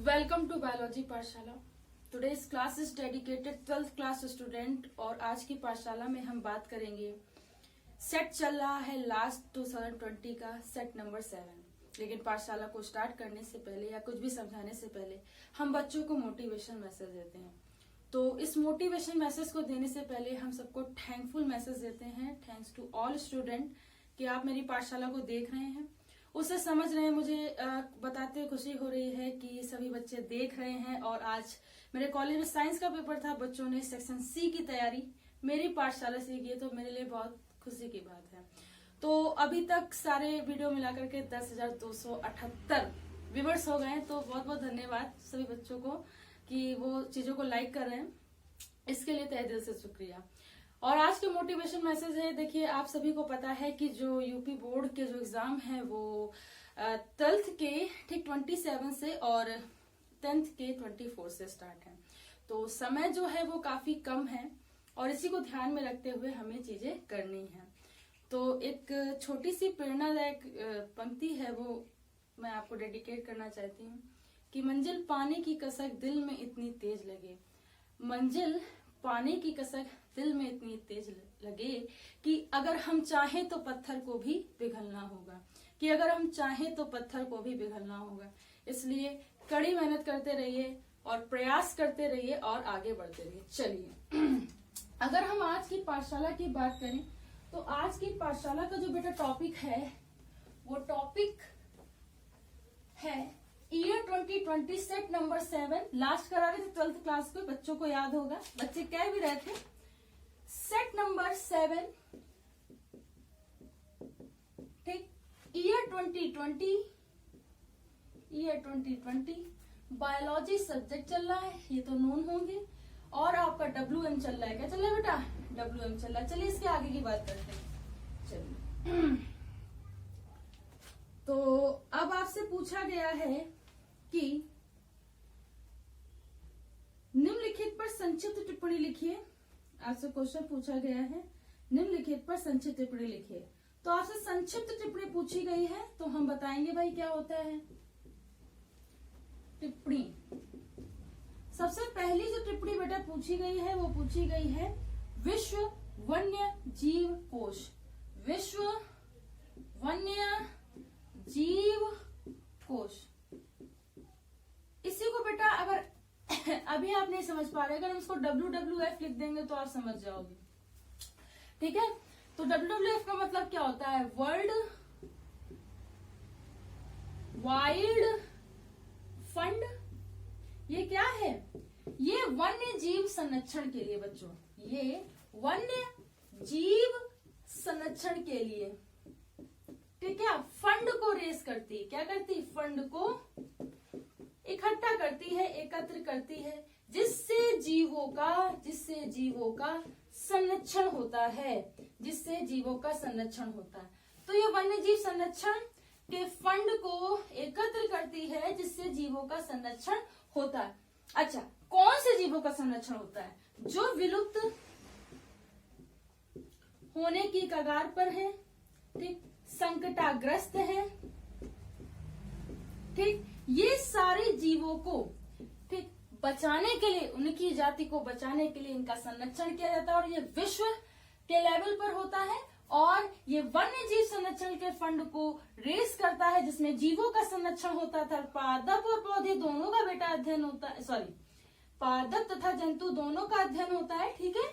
Welcome to biology पाठशाला। Today's class is dedicated 12th class student और आज की पाठशाला में हम बात करेंगे सेट चल रहा है लास्ट 2020 का सेट नंबर 7। लेकिन पाठशाला को स्टार्ट करने से पहले या कुछ भी समझाने से पहले हम बच्चों को मोटिवेशन मैसेज देते हैं। तो इस मोटिवेशन मैसेज को देने से पहले हम सबको थैंकफुल मैसेज देते हैं। थैंक्स टू ऑल स्टूडेंट कि आप मेरी पाठशाला को देख रहे हैं, उसे समझ रहे हैं। मुझे बताते खुशी हो रही है कि सभी बच्चे देख रहे हैं। और आज मेरे कॉलेज में साइंस का पेपर था, बच्चों ने सेक्शन सी की तैयारी मेरी पाठशाला से की, तो मेरे लिए बहुत खुशी की बात है। तो अभी तक सारे वीडियो मिलाकर के 10,278 व्यूवर्स हो गए, तो बहुत बहुत धन्यवाद सभी बच्चों को कि वो चीजों को लाइक कर रहे हैं, इसके लिए तहे दिल से शुक्रिया। और आज के मोटिवेशन मैसेज है, देखिए आप सभी को पता है कि जो यूपी बोर्ड के जो एग्जाम है वो 12th के ठीक 27 से और 10th के 24 से स्टार्ट है। तो समय जो है वो काफी कम है और इसी को ध्यान में रखते हुए हमें चीजें करनी है। तो एक छोटी सी प्रेरणादायक पंक्ति है, वो मैं आपको डेडिकेट करना चाहती हूँ कि मंजिल पाने की कसक दिल में इतनी तेज लगे, मंजिल पाने की कसक दिल में इतनी तेज लगे कि अगर हम चाहें तो पत्थर को भी पिघलना होगा, कि अगर हम चाहें तो पत्थर को भी पिघलना होगा। इसलिए कड़ी मेहनत करते रहिए और प्रयास करते रहिए और आगे बढ़ते रहिए। चलिए अगर हम आज की पाठशाला की बात करें तो आज की पाठशाला का जो बेटा टॉपिक है वो टॉपिक है ईयर 2020 सेट नंबर 7। लास्ट करा रहे थे 12th क्लास को, बच्चों को याद होगा, बच्चे कह भी रहे थे। सेट नंबर 7 ठीक, ईयर 2020 बायोलॉजी सब्जेक्ट चल रहा है, ये तो नोन होंगे। और आपका WM चल रहा है, क्या चल रहा है बेटा? WM चल रहा है। चलिए इसके आगे की बात करते हैं। चलिए तो अब आपसे पूछा गया है कि निम्नलिखित पर संक्षिप्त टिप्पणी लिखिए। आपसे क्वेश्चन पूछा गया है, निम्नलिखित पर संक्षिप्त टिप्पणी लिखिए। तो आपसे संक्षिप्त टिप्पणी पूछी गई है तो हम बताएंगे भाई क्या होता है टिप्पणी। सबसे पहली जो टिप्पणी बेटा पूछी गई है वो पूछी गई है विश्व वन्य जीव कोश। विश्व वन्य जीव कोश, इसी को बेटा अगर अभी आप नहीं समझ पा रहे, अगर हम इसको WWF लिख देंगे तो आप समझ जाओगे। ठीक है, तो WWF का मतलब क्या होता है? World wide fund. ये क्या है? ये वन्य जीव संरक्षण के लिए बच्चों, ये वन्य जीव संरक्षण के लिए, ठीक है, फंड को रेस करती है। क्या करती? फंड को इकट्ठा करती है, एकत्र करती है, जिससे जीवों का संरक्षण होता है, जिससे जीवों का संरक्षण होता है। तो ये वन्य जीव संरक्षण के फंड को एकत्र करती है जिससे जीवों का संरक्षण होता है। अच्छा, कौन से जीवों का संरक्षण होता है? जो विलुप्त होने की कगार पर है, ठीक, संकटाग्रस्त है, ठीक, ये सारे जीवों को ठीक बचाने के लिए, उनकी जाति को बचाने के लिए इनका संरक्षण किया जाता है और ये विश्व के लेवल पर होता है। और ये वन्य जीव संरक्षण के फंड को रेस करता है जिसमें जीवों का संरक्षण होता था, पादप और पौधे दोनों का बेटा अध्ययन होता है, सॉरी पादप तथा जंतु दोनों का अध्ययन होता है। ठीक है,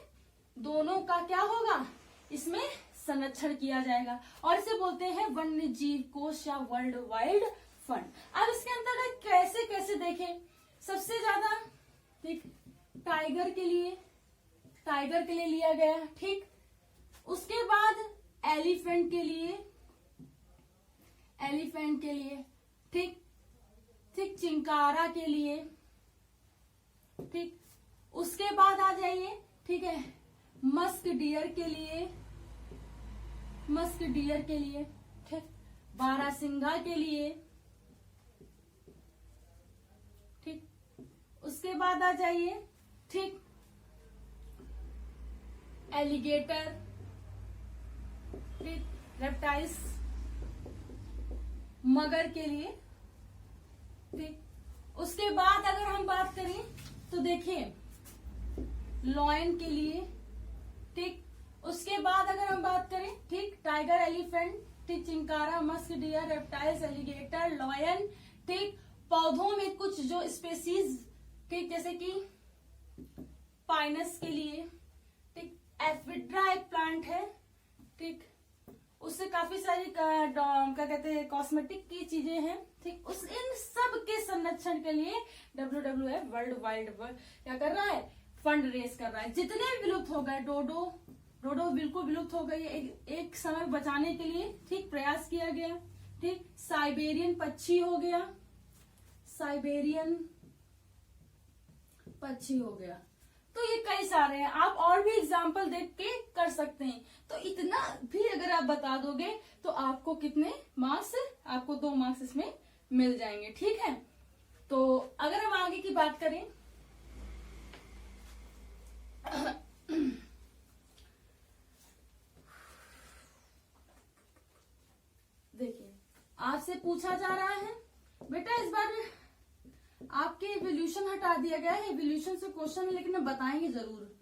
दोनों का क्या होगा? इसमें संरक्षण किया जाएगा और इसे बोलते हैं वन्य जीव कोश या वर्ल्ड वाइड फंड। अब इसके अंतर्गत कैसे कैसे देखें, सबसे ज्यादा ठीक टाइगर के लिए लिया गया, ठीक, उसके बाद एलिफेंट के लिए, ठीक, चिंकारा के लिए, ठीक, उसके बाद आ जाइए, ठीक है, मस्क डियर के लिए, ठीक, बारासिंगा के लिए, ठीक, उसके बाद आ जाइए, ठीक, एलिगेटर, ठीक, रेप्टाइल्स, मगर के लिए, ठीक, उसके बाद अगर हम बात करें तो देखिए लॉयन के लिए, ठीक। उसके बाद अगर हम बात करें, ठीक, टाइगर, एलिफेंट, ठीक, chinkara, musk deer, reptiles, alligator, lion, ठीक। पौधों में कुछ जो स्पेसीज, ठीक, जैसे कि पाइनस के लिए, ठीक, एफिड्रा एक प्लांट है, ठीक, उससे काफी सारी क्या कहते हैं कॉस्मेटिक की चीजें हैं, ठीक। उस इन सब के संरक्षण के लिए WWF वर्ल्ड वाइड क्या कर रहा है, फंड रेज कर रहा है। जितने भी विलुप्त हो गए, डोडो बिल्कुल विलुप्त हो गई, एक समय बचाने के लिए, ठीक, प्रयास किया गया, ठीक। साइबेरियन पक्षी हो गया, साइबेरियन पक्षी हो गया। तो ये कई सारे हैं, आप और भी एग्जाम्पल देख के कर सकते हैं। तो इतना भी अगर आप बता दोगे तो आपको कितने मार्क्स, आपको 2 मार्क्स इसमें मिल जाएंगे, ठीक है। तो अगर हम आगे की बात करें देखिए आपसे पूछा जा रहा है बेटा, इस बार आपके इवोल्यूशन हटा दिया गया है, इवोल्यूशन से क्वेश्चन, लेकिन हम बताएंगे जरूर।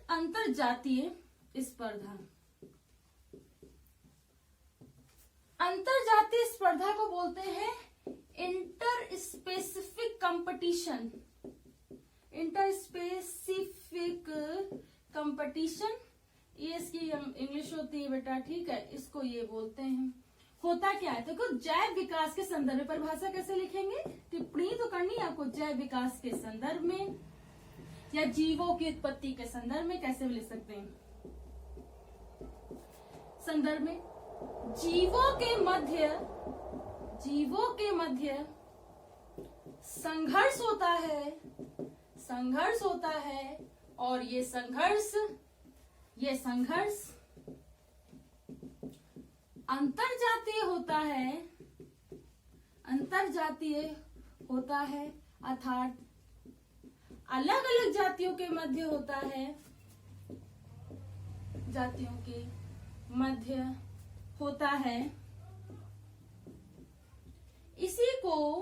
अंतर जातीय स्पर्धा, अंतर जातीय स्पर्धा को बोलते हैं inter specific competition, inter specific competition, ये इसकी इंग्लिश होती है बेटा, ठीक है। इसको ये बोलते हैं। होता क्या है, देखो जैव विकास के संदर्भ में परिभाषा कैसे लिखेंगे, टिप्पणी तो करनी है आपको। जैव विकास के संदर्भ में या जीवों की उत्पत्ति के संदर्भ में कैसे भी लिख सकते हैं, संदर्भ में जीवों के मध्य संघर्ष होता है और ये संघर्ष अंतरजातीय होता है, अर्थात अलग अलग जातियों के मध्य होता है, जातियों के मध्य होता है। इसी को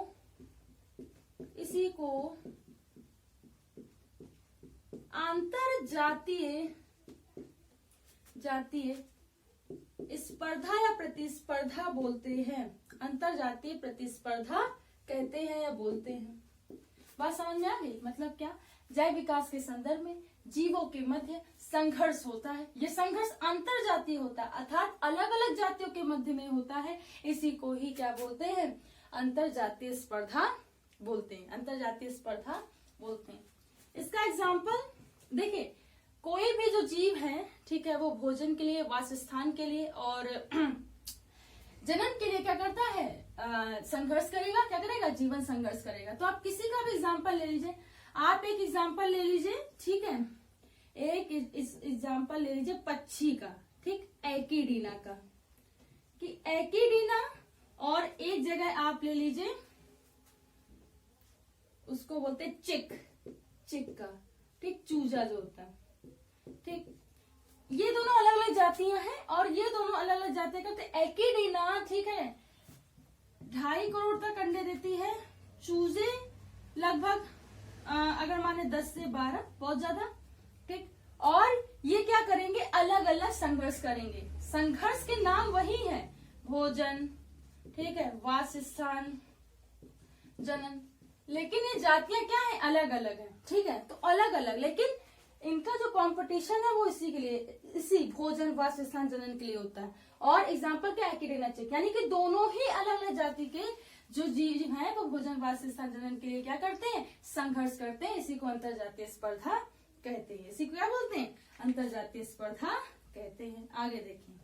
जातीय स्पर्धा या प्रतिस्पर्धा बोलते हैं, अंतरजातीय प्रतिस्पर्धा कहते हैं या बोलते हैं। बात समझ में आ गई, मतलब क्या, जैव विकास के संदर्भ में जीवों के मध्य संघर्ष होता है, ये संघर्ष अंतरजातीय होता है, अर्थात अलग अलग जातियों के मध्य में होता है। इसी को ही क्या बोलते हैं, अंतरजातीय स्पर्धा बोलते हैं, अंतरजातीय स्पर्धा बोलते हैं। इसका एग्जाम्पल देखिए, कोई भी जो जीव है, ठीक है, वो भोजन के लिए, वासस्थान के लिए और जनन के लिए क्या करता है, संघर्ष करेगा, क्या करेगा, जीवन संघर्ष करेगा। तो आप किसी का भी एग्जाम्पल ले लीजिए, आप एक एग्जाम्पल ले लीजिए, ठीक है, एक एग्जाम्पल ले लीजिए पक्षी का, ठीक, एकिडीना का, कि एकिडीना, और एक जगह आप ले लीजिए उसको बोलते हैं चिक का, ठीक, चूजा जो होता है, ठीक। ये दोनों अलग अलग जातियां हैं और ये दोनों अलग अलग जातियां करते। एकिडीना, ठीक है, 2.5 करोड़ तक अंडे देती है, चूजे लगभग अगर माने 10 से 12, बहुत ज्यादा, ठीक। और ये क्या करेंगे, अलग अलग संघर्ष करेंगे। संघर्ष के नाम वही है, भोजन, ठीक है, वासस्थान, जनन, लेकिन ये जातियां क्या है, अलग अलग है, ठीक है। तो अलग अलग, लेकिन इनका जो कंपटीशन है वो इसी के लिए, इसी भोजन, वासस्थान, जनन के लिए होता है। और एग्जाम्पल क्या, एकिडीना चिक, यानी कि दोनों ही अलग अलग जाति के जो जीव हैं वो भोजन, वासस्थान, जनन के लिए क्या करते हैं, संघर्ष करते हैं। इसी को अंतरजातीय स्पर्धा कहते हैं, इसी को क्या बोलते हैं, अंतरजातीय स्पर्धा कहते हैं। आगे देखिए,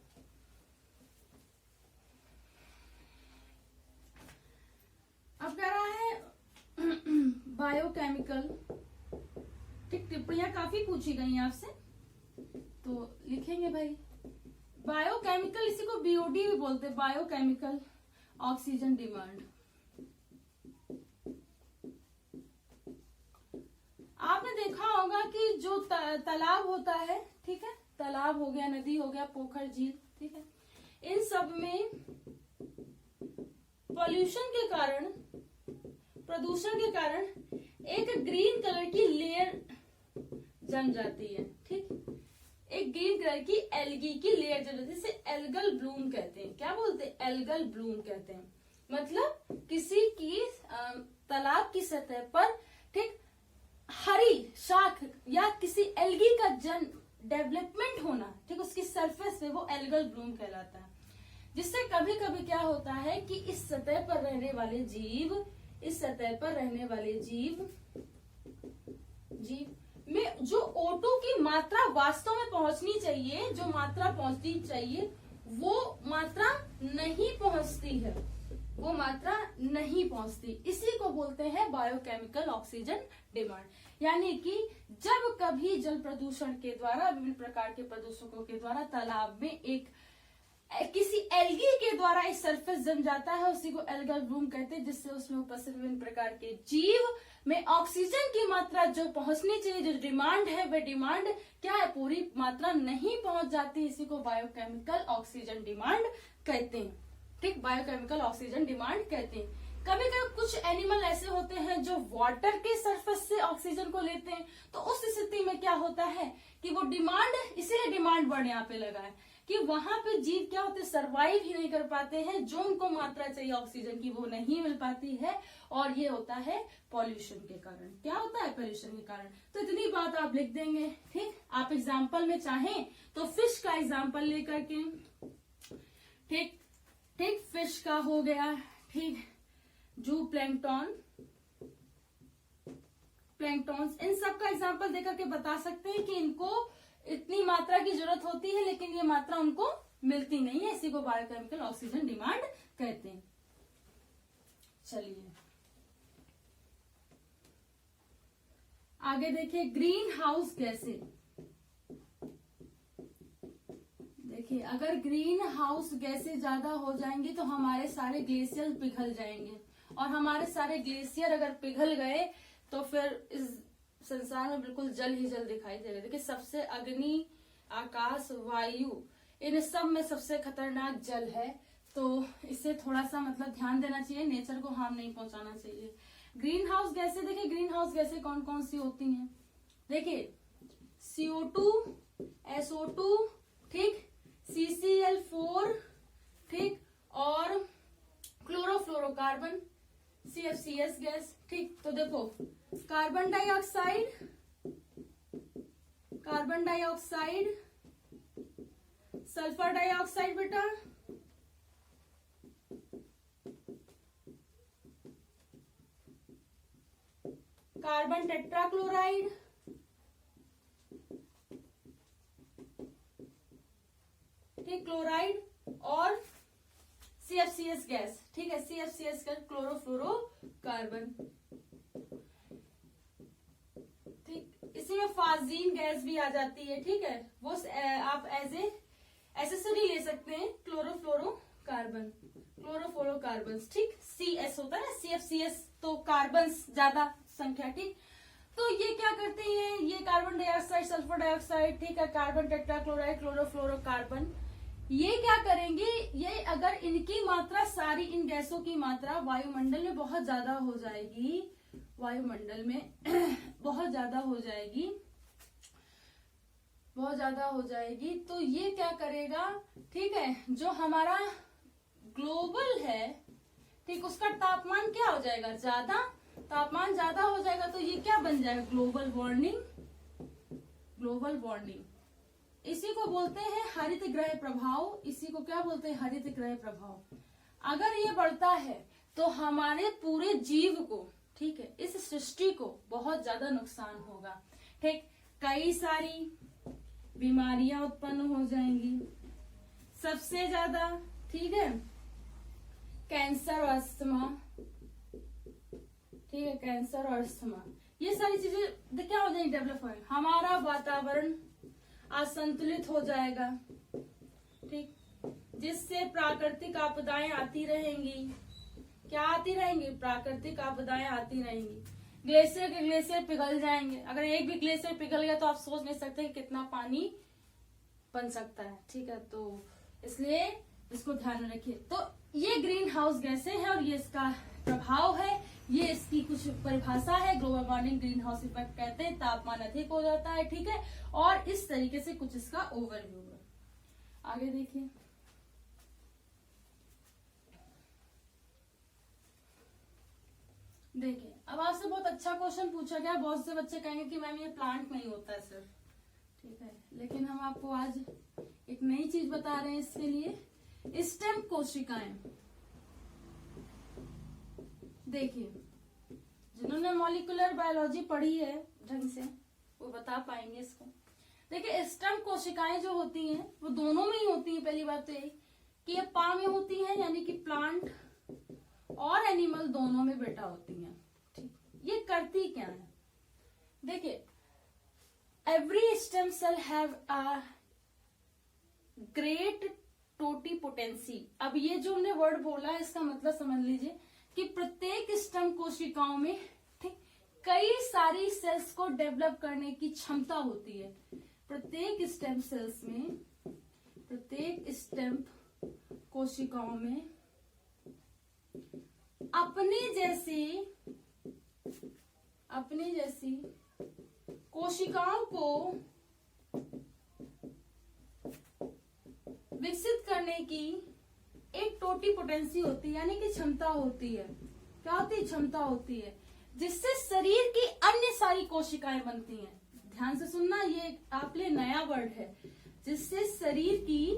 अब कह रहा है बायोकेमिकल, ठीक, टिप्पणियां काफी पूछी गई आपसे, तो लिखेंगे भाई बायोकेमिकल, इसी को बीओडी भी बोलते हैं, बायोकेमिकल ऑक्सीजन डिमांड। आपने देखा होगा कि जो तालाब होता है, ठीक है, तालाब हो गया, नदी हो गया, पोखर, झील, ठीक है, इन सब में पॉल्यूशन के कारण प्रदूषण के कारण एक ग्रीन कलर की लेयर जम जाती है, ठीक। एक ग्रीन कलर की एल्गी की लेयर जम जाती है, जिसे एल्गल ब्लूम कहते हैं। क्या बोलते हैं? एल्गल ब्लूम कहते हैं। मतलब किसी की तालाब की सतह पर, ठीक, हरी शाख या किसी एल्गी का डेवलपमेंट होना, ठीक, उसकी सरफेस पे, वो एल्गल ब्लूम कहलाता है। जिससे कभी कभी क्या होता है कि इस सतह पर रहने वाले जीव, इस सतह पर रहने वाले जीव में जो O2 की मात्रा वास्तव में पहुंचनी चाहिए, जो मात्रा पहुंचनी चाहिए, वो मात्रा नहीं पहुंचती है, वो मात्रा नहीं पहुंचती। इसी को बोलते हैं बायोकेमिकल ऑक्सीजन डिमांड। यानी कि जब कभी जल प्रदूषण के द्वारा, विभिन्न प्रकार के प्रदूषकों के द्वारा तालाब में एक किसी एल्गी के द्वारा एक सरफेस जम जाता है, उसी को एल्गल ब्लूम कहते हैं, जिससे उसमें उपस्थित विभिन्न प्रकार के जीव में ऑक्सीजन की मात्रा जो पहुंचनी चाहिए, जो डिमांड है, वह डिमांड क्या है, पूरी मात्रा नहीं पहुंच जाती। इसी को बायोकेमिकल ऑक्सीजन डिमांड कहते हैं, ठीक, बायोकेमिकल ऑक्सीजन डिमांड कहते हैं। कभी कभी कुछ एनिमल ऐसे होते हैं जो वाटर के सरफेस से ऑक्सीजन को लेते हैं, तो उस स्थिति में क्या होता है कि वो डिमांड, इसीलिए डिमांड वर्ड यहाँ पे लगा है कि वहां पे जीव क्या होते हैं, सर्वाइव ही नहीं कर पाते हैं, जो उनको मात्रा चाहिए ऑक्सीजन की वो नहीं मिल पाती है, और ये होता है पॉल्यूशन के कारण। क्या होता है? पॉल्यूशन के कारण। तो इतनी बात आप लिख देंगे, ठीक। आप एग्जाम्पल में चाहें तो फिश का एग्जाम्पल लेकर के, ठीक ठीक, फिश का हो गया, ठीक, जू प्लैंकटन, प्लैंकटॉन्स, इन सब का एग्जाम्पल देकर के बता सकते हैं कि इनको इतनी मात्रा की जरूरत होती है, लेकिन ये मात्रा उनको मिलती नहीं है। इसी को बायोकेमिकल ऑक्सीजन डिमांड कहते हैं। चलिए आगे देखिए, ग्रीन हाउस गैसें। देखिए, अगर ग्रीन हाउस गैसें ज्यादा हो जाएंगी तो हमारे सारे ग्लेशियर पिघल जाएंगे, और हमारे सारे ग्लेशियर अगर पिघल गए तो फिर इस संसार में बिल्कुल जल ही जल दिखाई देगा। देखिए, सबसे अग्नि, आकाश, वायु, इन सब में सबसे खतरनाक जल है, तो इससे थोड़ा सा मतलब ध्यान देना चाहिए, नेचर को हार्म नहीं पहुंचाना चाहिए। ग्रीन हाउस गैसें, देखिए ग्रीन हाउस गैसें कौन कौन सी होती हैं। देखिए, CO2, SO2, ठीक, CCl4, ठीक, और क्लोरोफ्लोरोकार्बन, CFCS गैस, ठीक। तो देखो, carbon dioxide, carbon dioxide, sulphur dioxide बेटा, कार्बन टेट्राक्लोराइड, ठीक, क्लोराइड, और CFCS गैस, ठीक है, CFCS गैस, क्लोरोफ्लोरोकार्बन, ठीक। इसी में फाजीन गैस भी आ जाती है, ठीक है, वो आप एज ए एसेसरी ले सकते हैं, क्लोरोफ्लोरोकार्बन, क्लोरोफ्लोरोकार्बन, ठीक। CS होता है ना, CFCS तो कार्बन ज्यादा संख्या, ठीक। तो ये क्या करते हैं, ये कार्बन डाइऑक्साइड, सल्फर डाइऑक्साइड, ठीक है, कार्बन टेट्राक्लोराइड, क्लोरोफ्लोरोकार्बन, ये क्या करेंगे, ये अगर इनकी मात्रा, सारी इन गैसों की मात्रा वायुमंडल में बहुत ज्यादा हो जाएगी, वायुमंडल में बहुत ज्यादा हो जाएगी, बहुत ज्यादा हो जाएगी, तो ये क्या करेगा, ठीक है, जो हमारा ग्लोबल है, ठीक, उसका तापमान क्या हो जाएगा, ज्यादा, तापमान ज्यादा हो जाएगा, तो ये क्या बन जाएगा, ग्लोबल वार्मिंग, ग्लोबल वार्मिंग। इसी को बोलते हैं हरित गृह प्रभाव, इसी को क्या बोलते हैं, हरित गृह प्रभाव। अगर ये बढ़ता है तो हमारे पूरे जीव को, ठीक है, इस सृष्टि को बहुत ज्यादा नुकसान होगा, ठीक। कई सारी बीमारियां उत्पन्न हो जाएंगी, सबसे ज्यादा, ठीक है, कैंसर और अस्थमा, ठीक है, कैंसर और अस्थमा, ये सारी चीजें क्या हो जाएंगी, डेवलप हो, हमारा वातावरण असंतुलित हो जाएगा, ठीक, जिससे प्राकृतिक आपदाएं आती रहेंगी। क्या आती रहेंगी, प्राकृतिक आपदाएं आती रहेंगी। ग्लेशियर के ग्लेशियर पिघल जाएंगे, अगर एक भी ग्लेशियर पिघल गया तो आप सोच नहीं सकते कि कितना पानी बन सकता है, ठीक है, तो इसलिए इसको ध्यान में रखिए। तो ये ग्रीन हाउस गैसें हैं और ये इसका प्रभाव है ये इसकी कुछ परिभाषा है। Global warming, green house effect कहते हैं, तापमान अधिक हो जाता है, ठीक है। और इस तरीके से कुछ इसका ओवरव्यू है। आगे देखिए, देखिए अब आपसे बहुत अच्छा क्वेश्चन पूछा गया। बहुत से बच्चे कहेंगे कि मैम ये प्लांट में ही होता है सिर्फ, ठीक है, लेकिन हम आपको आज एक नई चीज बता रहे हैं इसके लिए। स्टेम कोशिकाएं, देखिए जिन्होंने मॉलिक्यूलर बायोलॉजी पढ़ी है ढंग से वो बता पाएंगे इसको। देखिए स्टेम कोशिकाएं जो होती हैं वो दोनों में ही होती हैं। पहली बात तो ये कि ये पा में होती हैं, यानी कि प्लांट और एनिमल दोनों में बेटा होती हैं, ठीक। ये करती क्या है, देखिए every stem cell have a great totipotency. अब ये जो हमने वर्ड बोला है इसका मतलब समझ लीजिए कि प्रत्येक स्टेम कोशिकाओं में, ठीक, कई सारी सेल्स को डेवलप करने की क्षमता होती है। प्रत्येक स्टेम सेल्स में, प्रत्येक स्टेम कोशिकाओं में अपनी जैसी कोशिकाओं को विकसित करने की एक टोटीपोटेंसी होती है, यानी कि क्षमता होती है। क्या होती है? क्षमता होती है, जिससे शरीर की अन्य सारी कोशिकाएं बनती हैं। ध्यान से सुनना, ये आप लिए नया वर्ड है। जिससे शरीर की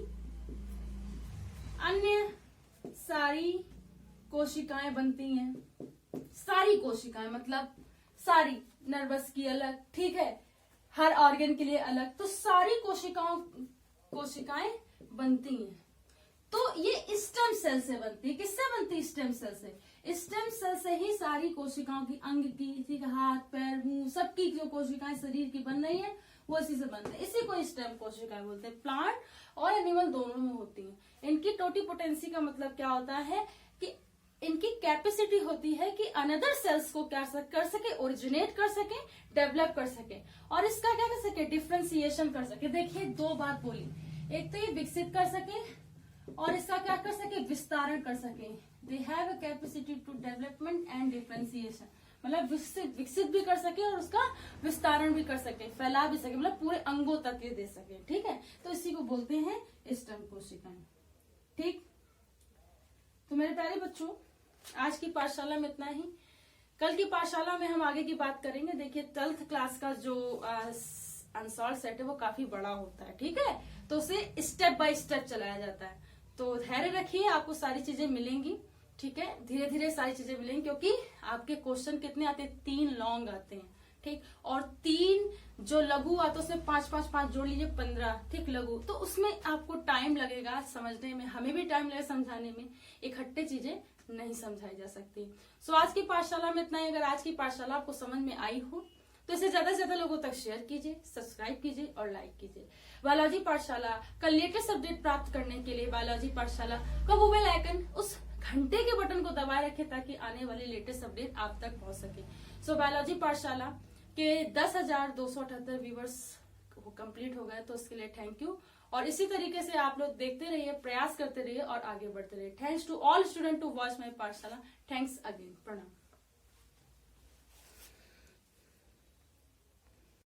अन्य सारी कोशिकाएं बनती हैं। सारी कोशिकाएं मतलब सारी, नर्वस की अलग, ठीक है, हर ऑर्गन के लिए अलग, तो सारी कोशिकाएं बनती हैं। तो ये स्टेम सेल से बनती है। किससे बनती है? स्टेम सेल से। स्टेम सेल से ही सारी कोशिकाओं की, अंग की, ठीक है, हाथ पैर मुंह सबकी जो कोशिकाएं शरीर की बन रही है वो इसी से बनते हैं। इसी को स्टेम कोशिकाएं बोलते हैं। प्लांट और एनिमल दोनों में होती हैं। इनकी टोटीपोटेंसी का मतलब क्या होता है कि इनकी कैपेसिटी होती है कि अनदर सेल्स को क्या कर सके, ओरिजिनेट कर सके, डेवलप कर सके, और इसका क्या कर सके, डिफ्रेंसिएशन कर सके। देखिए दो बात बोली, एक तो ये विकसित कर सके और इसका क्या कर सके, विस्तारण कर सके। They have a capacity to development and differentiation, मतलब विकसित भी कर सके और उसका विस्तारण भी कर सके, फैला भी सके, मतलब पूरे अंगों तक ये दे सके, ठीक है। तो इसी को बोलते हैं स्टेम कोशिकाएं, ठीक। तो मेरे प्यारे बच्चों, आज की पाठशाला में इतना ही। कल की पाठशाला में हम आगे की बात करेंगे। देखिए 12th क्लास का जो अनसॉल्व सेट है वो काफी बड़ा होता है, ठीक है, तो उसे स्टेप बाय स्टेप चलाया जाता है। तो धैर्य रखिए, आपको सारी चीजें मिलेंगी, ठीक है, धीरे धीरे सारी चीजें मिलेंगी, क्योंकि आपके क्वेश्चन कितने आते हैं, 3 लॉन्ग आते हैं, ठीक, और 3 जो लघु आते उसमें 5 जोड़ लीजिए 15, ठीक, लघु, तो उसमें आपको टाइम लगेगा समझने में, हमें भी टाइम लगेगा समझाने में, इकट्ठे चीजें नहीं समझाई जा सकती। सो आज की पाठशाला में इतना ही। अगर आज की पाठशाला आपको समझ में आई हो तो इसे ज्यादा से ज्यादा लोगों तक शेयर कीजिए, सब्सक्राइब कीजिए और लाइक कीजिए। बायोलॉजी पाठशाला का लेटेस्ट अपडेट प्राप्त करने के लिए बायोलॉजी पाठशाला का वो बेल आइकन, उस घंटे के बटन को दबाए रखें ताकि आने वाले लेटेस्ट अपडेट आप तक पहुंच सके। सो बायोलॉजी पाठशाला के 10,278 व्यूवर्स कंप्लीट हो गए, तो उसके लिए थैंक यू। और इसी तरीके से आप लोग देखते रहिए, प्रयास करते रहिए और आगे बढ़ते रहिए। Thanks to all student to watch my Pathshala. Thanks again, प्रणाम।